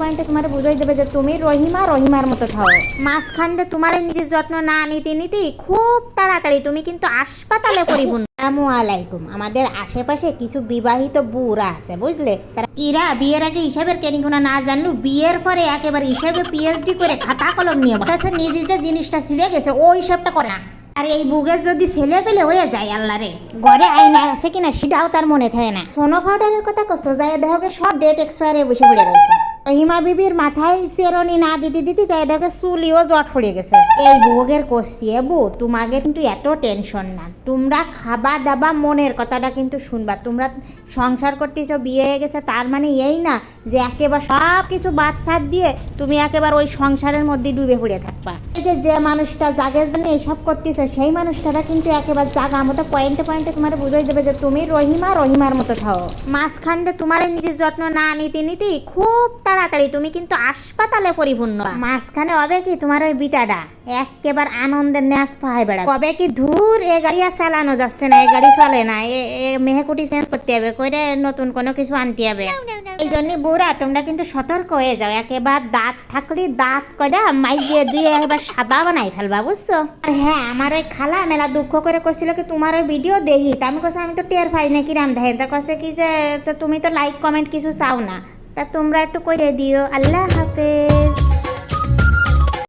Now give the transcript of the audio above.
পয়েন্টে তোমার বুঝাই দেবে যে তুমি রহিমার মতো থাও। মাঝখান দিয়ে তোমার নিজের যত্ন না নিতে খুব তাড়াতাড়ি তুমি কিন্তু হাসপাতালে পরিপূর্ণ। আসসালামু আলাইকুম। আমাদের আশেপাশে কিছু বিবাহিত বুড়া আছে বুঝলে, তারা ইরা বিয়ের আগে হিসাবের কেনিগুনা না জানলো বিয়ের পরে একেবারে হিসাবে পিএইচডি করে খাতা কলম নিয়ে বসে নিজে যে জিনিসটা ছিঁড়ে গেছে ওই হিসাবটা করে না। আর এই বুকের যদি ছেলে পেলে হয়ে যায় আল্লাহ রে, ঘরে আইনা আছে কিনা সেটাও তার মনে থাকে না। সোনো পাউডারের কথা কষ্ট যায় দেখো সব ডেট এক্সপায়ারে বসে পড়ে রয়েছে। রহিমা বিবির মাথায় চেরনি না দিতে যাই দেখে চুলিও জট পড়ে গেছে। এই বুকের কষছি বউ তোমাকে কিন্তু এত টেনশন না, তোমরা খাবার দাবা মনের কথাটা কিন্তু শুনবা। তোমরা সংসার করতেছো, বিয়ে হয়ে গেছে, তার মানে এই না যে একেবারে সব কিছু বাচ্চা দিয়ে তুমি একেবারে ওই সংসারের মধ্যে ডুবে পড়ে থাকবা। এই যে মানুষটা জাগের জন্য এসব করতেছো সেই মানুষটারা কিন্তু একেবারে জাগা মতো পয়েন্টে তোমার বুঝাই দেবে যে তুমি রহিমার মতো থাও। মাঝখান দিয়ে তোমার নিজের যত্ন না নিতে খুব তাড়াতাড়ি তুমি কিন্তু হাসপাতালে পরিপূর্ণ। মাঝখানে হবে কি তোমার ওই বিটাটা একেবারে আনন্দের ন্যাস পাহাই বেড়া কবে কি ধূর এ গাড়ি আর চালানো যাচ্ছে না, এ গাড়ি চলে না, এ মেহেকুটি চেঞ্জ করতে হবে, করে নতুন কোনো কিছু আনতে হবে। এই জন্য বুড়া তোমরা কিন্তু সতর্ক হয়ে যাও, একেবারে দাঁত থাকলে দাঁত কয়টা মাইকে দিয়ে এবার সাদা বানাই ফেলবা বুঝছো। আর হ্যাঁ, আমার ওই খালা মেলা দুঃখ করে কইছিল কি তোমার ওই ভিডিও দেখি, তা আমি কইছি আমি তো টের পাই না কিরাম দেখে, তা কইছে কি যে তো তুমি তো লাইক কমেন্ট কিছু চাও না, তা তোমরা একটু করে দিও। আল্লাহ হাফেজ।